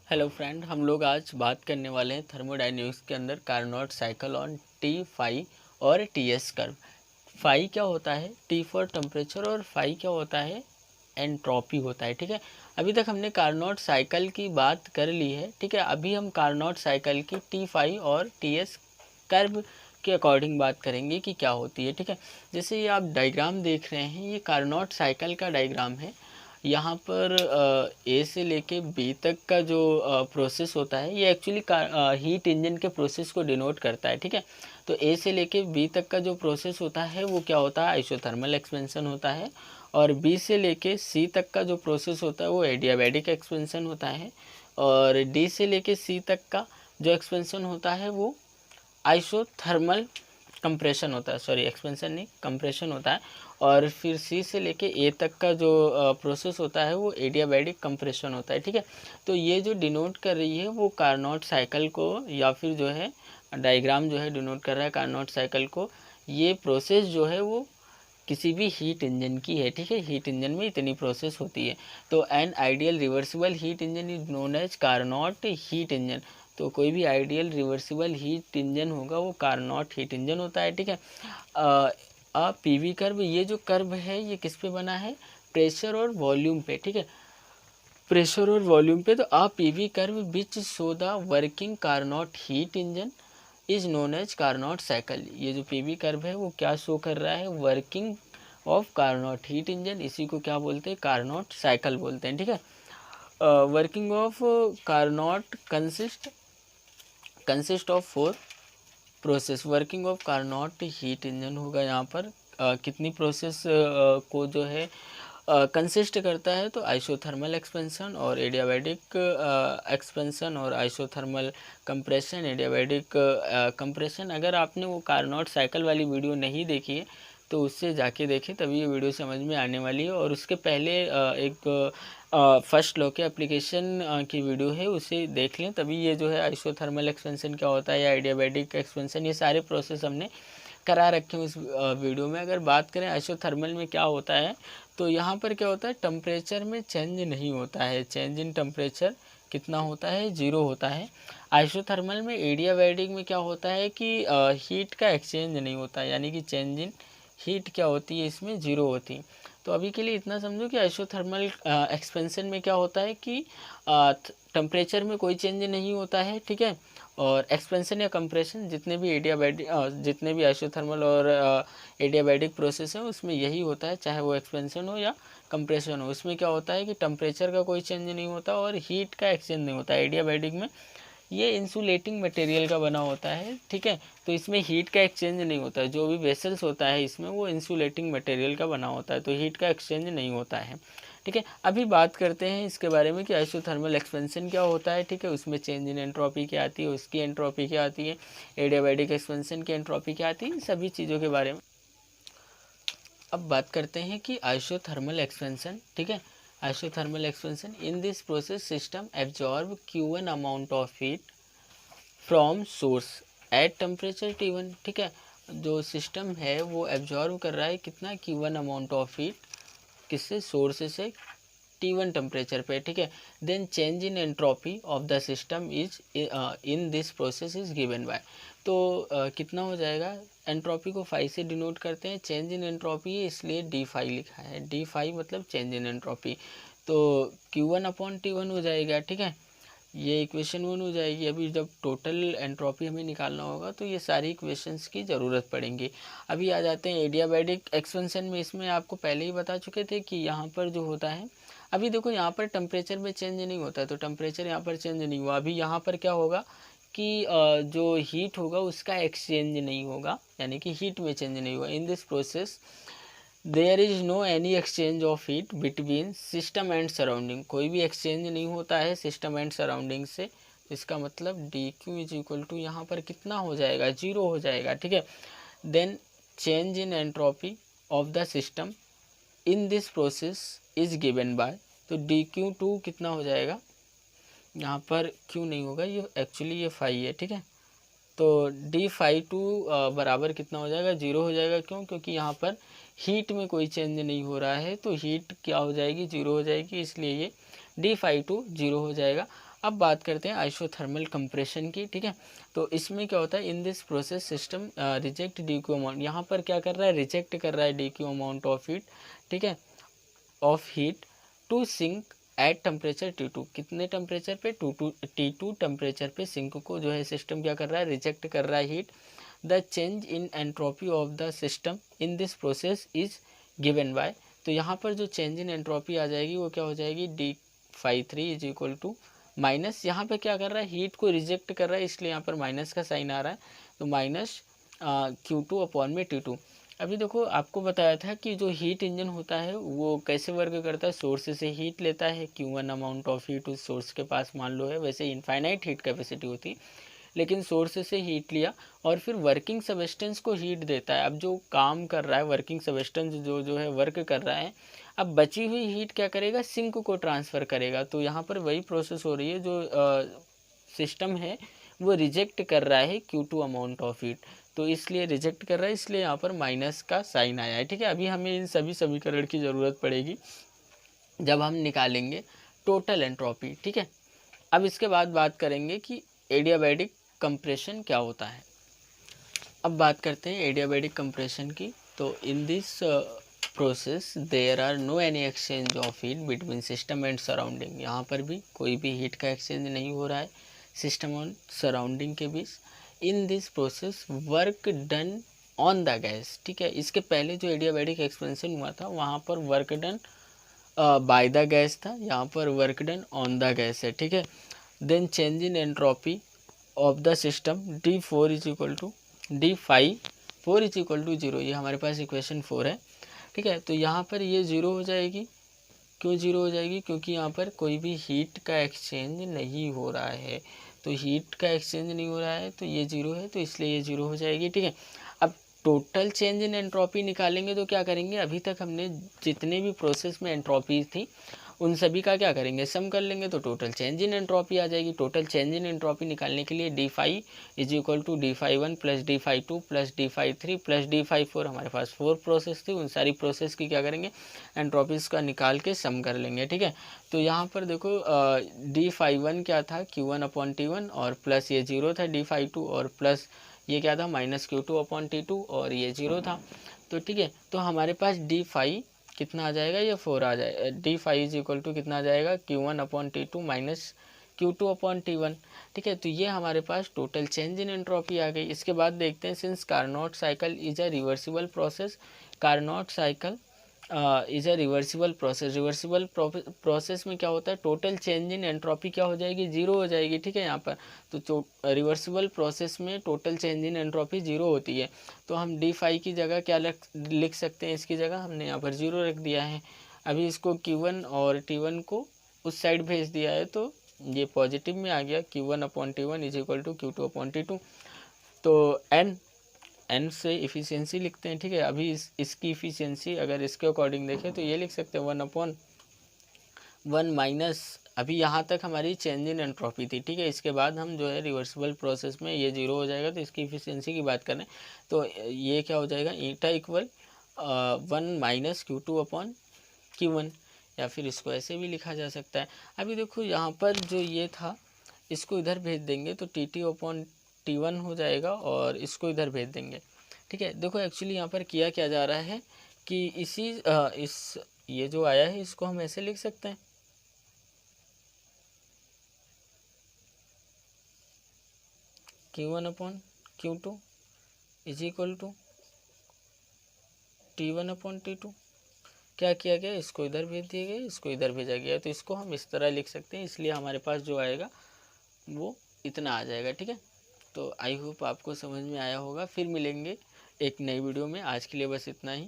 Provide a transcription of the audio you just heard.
Hello friend, हम लोग आज बात करने वाले हैं थर्मोडायनेमिक्स के अंदर Carnot cycle on T phi और टी एस कर्व। फाई क्या होता है? टी फॉर टेम्परेचर और फाई क्या होता है? एंट्रोपी होता है। ठीक है, अभी तक हमने कार्नोट साइकिल की बात कर ली है। ठीक है, अभी हम कार्नोट साइकिल की टी फाई और टी एस कर्व के अकॉर्डिंग बात करेंगे कि क्या होती है। ठीक है, जैसे ये आप डायग्राम देख रहे हैं, ये कार्नोट साइकिल का डायग्राम है। यहाँ पर ए से लेके बी तक का जो प्रोसेस होता है, ये एक्चुअली हीट इंजन के प्रोसेस को डिनोट करता है। ठीक है, तो ए से लेके बी तक का जो प्रोसेस होता है वो क्या होता है? आइसोथर्मल एक्सपेंशन होता है। और बी से लेके सी तक का जो प्रोसेस होता है वो एडियाबैटिक एक्सपेंशन होता है। और डी से लेके सी तक का जो एक्सपेंशन होता है वो आइसोथर्मल कंप्रेशन होता है, सॉरी एक्सपेंशन नहीं, कंप्रेशन होता है। और फिर सी से लेके ए तक का जो प्रोसेस होता है वो एडियाबैटिक कंप्रेशन होता है। ठीक है, तो ये जो डिनोट कर रही है वो कार्नोट साइकिल को, या फिर जो है डायग्राम जो है डिनोट कर रहा है कार्नोट साइकिल को। ये प्रोसेस जो है वो किसी भी हीट इंजन की है। ठीक है, हीट इंजन में इतनी प्रोसेस होती है। तो an ideal reversible heat engine is known as Carnot heat engine. तो कोई भी आइडियल रिवर्सिबल हीट इंजन होगा वो कार्नोट हीट इंजन होता है। ठीक है, पीवी कर्व, ये जो कर्व है ये किस पे बना है? प्रेशर और वॉल्यूम पे। ठीक है, प्रेशर और वॉल्यूम पे। तो PV curve which show the working Carnot heat engine is known as Carnot cycle. ये जो पीवी कर्व है वो क्या शो कर रहा है? Working of Carnot heat engine. इसी को क्या बोलते हैं? कार्नोट साइकिल बोलते हैं। ठीक है, working of Carnot consist of 4 process. Working of Carnot heat engine होगा यहाँ पर कितनी प्रोसेस को जो है कंसिस्ट करता है? तो आइसोथर्मल एक्सपेंशन और एडियाबैटिक एक्सपेंशन और आइसोथर्मल कंप्रेशन, एडियाबैटिक कंप्रेशन। अगर आपने वो कार्नोट साइकिल वाली वीडियो नहीं देखी है तो उससे जाके देखें, तभी ये वीडियो समझ में आने वाली है। और उसके पहले एक फर्स्ट लॉ के एप्लीकेशन की वीडियो है, उसे देख लें, तभी ये जो है आइसोथर्मल एक्सपेंशन क्या होता है या एडियाबैटिक एक्सपेंशन, ये सारे प्रोसेस हमने करा रखे हैं उस वीडियो में। अगर बात करें आइसोथर्मल में क्या होता है, तो यहाँ पर क्या होता है? टेम्परेचर में चेंज नहीं होता है। चेंज इन टेम्परेचर कितना होता है? 0 होता है। आइसोथर्मल में, एडियाबैटिक में क्या होता है कि हीट का एक्सचेंज नहीं होता है, यानी कि चेंज इन हीट क्या होती है? इसमें 0 होती है। तो अभी के लिए इतना समझो कि आइसोथर्मल एक्सपेंशन में क्या होता है कि टेम्परेचर में कोई चेंज नहीं होता है। ठीक है, और एक्सपेंशन या कंप्रेशन जितने भी जितने भी आइसोथर्मल और एडियाबैटिक प्रोसेस है उसमें यही होता है, चाहे वो एक्सपेंशन हो या कंप्रेशन हो। उसमें क्या होता है कि टेम्परेचर का कोई चेंज नहीं होता और हीट का एक्सचेंज नहीं होता। एडियाबैटिक में ये इंसुलेटिंग मटेरियल का बना होता है। ठीक है, तो इसमें हीट का एक्सचेंज नहीं होता है। जो भी वेसल्स होता है इसमें वो इंसुलेटिंग मटेरियल का बना होता है, तो हीट का एक्सचेंज नहीं होता है। ठीक है, अभी बात करते हैं इसके बारे में कि आइसोथर्मल एक्सपेंशन क्या होता है। ठीक है, उसमें चेंज इन एंट्रोपी क्या आती है, उसकी एंट्रोपी क्या आती है, एडियाबैटिक एक्सपेंशन की एंट्रोपी क्या आती है, सभी चीज़ों के बारे में अब बात करते हैं कि आइसोथर्मल एक्सपेंशन। ठीक है, isothermal expansion, in this process system absorb Q1 amount of heat from source at temperature T1। ठीक है, जो सिस्टम है वो एब्जॉर्ब कर रहा है कितना? Q1 अमाउंट ऑफ हीट, किससे? सोर्स से T1 टेम्परेचर पे। ठीक है, then change in entropy of the system is in this process is given by. तो कितना हो जाएगा? एंट्रोपी को फाई से डिनोट करते हैं, चेंज इन एंट्रोपी है इसलिए डी फाई लिखा है। डी फाई मतलब चेंज इन एंट्रोपी, तो Q1 अपॉन T1 हो जाएगा। ठीक है, ये इक्वेशन 1 हो जाएगी। अभी जब टोटल एंट्रोपी हमें निकालना होगा तो ये सारी इक्वेशंस की ज़रूरत पड़ेंगी। अभी आ जाते हैं एडियाबैटिक एक्सपेंशन में। इसमें आपको पहले ही बता चुके थे कि यहाँ पर जो होता है, अभी देखो यहाँ पर टेम्परेचर में चेंज नहीं होता है, तो टेम्परेचर यहाँ पर चेंज नहीं हुआ। अभी यहाँ पर क्या होगा कि जो हीट होगा उसका एक्सचेंज नहीं होगा, यानी कि हीट में चेंज नहीं हुआ। In this process there is no any exchange of heat between system and surrounding. कोई भी एक्सचेंज नहीं होता है सिस्टम एंड सराउंडिंग से। इसका मतलब D Q is equal to यहाँ पर कितना हो जाएगा? 0 हो जाएगा। ठीक है, then change in entropy of the system in this process is given by. तो डी क्यू टू कितना हो जाएगा? यहाँ पर क्यू नहीं होगा, ये एक्चुअली ये फाई है। ठीक है, तो डी फाई टू बराबर कितना हो जाएगा? 0 हो जाएगा। क्यों? क्योंकि यहाँ पर हीट में कोई चेंज नहीं हो रहा है, तो हीट क्या हो जाएगी? 0 हो जाएगी, इसलिए ये डी फाई टू 0 हो जाएगा। अब बात करते हैं आइसोथर्मल कंप्रेशन की, ठीक है। तो इसमें क्या होता है, इन this process system reject D Q amount, यहाँ पर क्या कर रहा है, रिजेक्ट कर रहा है D Q amount of heat, ठीक है, of heat to sink at temperature T2, कितने टेम्परेचर पे, T2 टेम्परेचर पे सिंक को जो है सिस्टम क्या कर रहा है, रिजेक्ट कर रहा है heat. The change in entropy of the system in this process is given by, तो यहाँ पर जो चेंज इन एंट्रोपी आ जाएगी वो क्या हो जाएगी, d∅3 is equal to minus, यहाँ पे क्या कर रहा है, हीट को रिजेक्ट कर रहा है इसलिए यहाँ पर माइनस का साइन आ रहा है, तो माइनस Q2 अपॉन में T2। अभी देखो आपको बताया था कि जो हीट इंजन होता है वो कैसे वर्क करता है, सोर्स से हीट लेता है, Q1 अमाउंट ऑफ हीट उस सोर्स के पास मान लो है, वैसे इनफाइनाइट हीट कैपेसिटी होती है, लेकिन सोर्स से हीट लिया और फिर वर्किंग सबस्टेंस को हीट देता है। अब जो काम कर रहा है वर्किंग सबस्टेंस जो है वर्क कर रहा है, अब बची हुई हीट क्या करेगा, सिंक को ट्रांसफ़र करेगा। तो यहाँ पर वही प्रोसेस हो रही है, जो सिस्टम है वो रिजेक्ट कर रहा है Q2 अमाउंट ऑफ हीट, तो इसलिए रिजेक्ट कर रहा है, इसलिए यहाँ पर माइनस का साइन आया है, ठीक है। अभी हमें इन सभी समीकरण की ज़रूरत पड़ेगी जब हम निकालेंगे टोटल एंट्रोपी, ठीक है। अब इसके बाद बात करेंगे कि एडियाबैटिक कंप्रेशन क्या होता है। अब बात करते हैं एडियाबैटिक कंप्रेशन की। तो in this process there are no any exchange of heat between system and surrounding, यहाँ पर भी कोई भी हीट का एक्सचेंज नहीं हो रहा है सिस्टम और सराउंडिंग के बीच। In this process work done on the gas, ठीक है। इसके पहले जो एडियाबैटिक एक्सपेंशन हुआ था वहाँ पर work done by the gas था, यहाँ पर work done on the gas है, ठीक है। Then change in entropy of the system d4 is equal to d∅4 is equal to 0, ये हमारे पास इक्वेशन 4 है, ठीक है। तो यहाँ पर ये 0 हो जाएगी, क्यों 0 हो जाएगी, क्योंकि यहाँ पर कोई भी हीट का एक्सचेंज नहीं हो रहा है, तो हीट का एक्सचेंज नहीं हो रहा है तो ये 0 है, तो इसलिए ये 0 हो जाएगी, ठीक है। अब टोटल चेंज इन एंट्रोपी निकालेंगे तो क्या करेंगे, अभी तक हमने जितने भी प्रोसेस में एंट्रोपी थी उन सभी का क्या करेंगे, सम कर लेंगे, तो टोटल चेंज इन एंट्रोपी आ जाएगी। टोटल चेंज इन एंट्रोपी निकालने के लिए d∅ is equal to d∅1 plus d∅2 plus d∅3 plus d∅4, हमारे पास 4 प्रोसेस थी, उन सारी प्रोसेस की क्या करेंगे, एंट्रोपीज़ का निकाल के सम कर लेंगे, ठीक है। तो यहाँ पर देखो d∅1 क्या था, Q1 अपॉन T1 और प्लस ये 0 था d∅2 और प्लस ये क्या था, माइनस Q2 अपॉन T2 और ये 0 था, तो ठीक है। तो हमारे पास d∅ कितना आ जाएगा, ये 4 आ जाएगा, d∅ इज इक्वल टू कितना आ जाएगा, Q1 upon T2 minus Q2 upon T1, ठीक है। तो ये हमारे पास टोटल चेंज इन एंट्रोपी आ गई। इसके बाद देखते हैं, since Carnot cycle is a reversible process, Carnot cycle is a reversible process, reversible process में क्या होता है, टोटल चेंज इन एंट्रोपी क्या हो जाएगी, 0 हो जाएगी, ठीक है। यहाँ पर तो रिवर्सिबल प्रोसेस में टोटल चेंज इन एंट्रोपी 0 होती है, तो हम d∅ की जगह क्या लिख सकते हैं, इसकी जगह हमने यहाँ पर 0 रख दिया है। अभी इसको Q1 और T1 को उस साइड भेज दिया है, तो ये पॉजिटिव में आ गया, Q1 upon T1 is equal to Q2 upon T2। तो एन से इफ़िशियंसी लिखते हैं, ठीक है। अभी इसकी इफ़िशियंसी अगर इसके अकॉर्डिंग देखें तो ये लिख सकते हैं 1/1 माइनस, अभी यहाँ तक हमारी चेंज इन एंट्रोपी थी, ठीक है। इसके बाद हम जो है रिवर्सिबल प्रोसेस में ये 0 हो जाएगा, तो इसकी इफ़िशियंसी की बात करें तो ये क्या हो जाएगा, ईटा equal 1 minus Q2 upon Q1, या फिर इसको ऐसे भी लिखा जा सकता है। अभी देखो यहाँ पर जो ये था इसको इधर भेज देंगे तो T2 अपॉन T1 हो जाएगा और इसको इधर भेज देंगे, ठीक है। देखो एक्चुअली यहाँ पर किया क्या जा रहा है कि इस ये जो आया है इसको हम ऐसे लिख सकते हैं, Q1 upon Q2 is equal to T1 upon T2। क्या किया गया, इसको इधर भेज दिया गया, इसको इधर भेजा गया, तो इसको हम इस तरह लिख सकते हैं, इसलिए हमारे पास जो आएगा वो इतना आ जाएगा, ठीक है। तो आई होप आपको समझ में आया होगा, फिर मिलेंगे एक नई वीडियो में, आज के लिए बस इतना ही।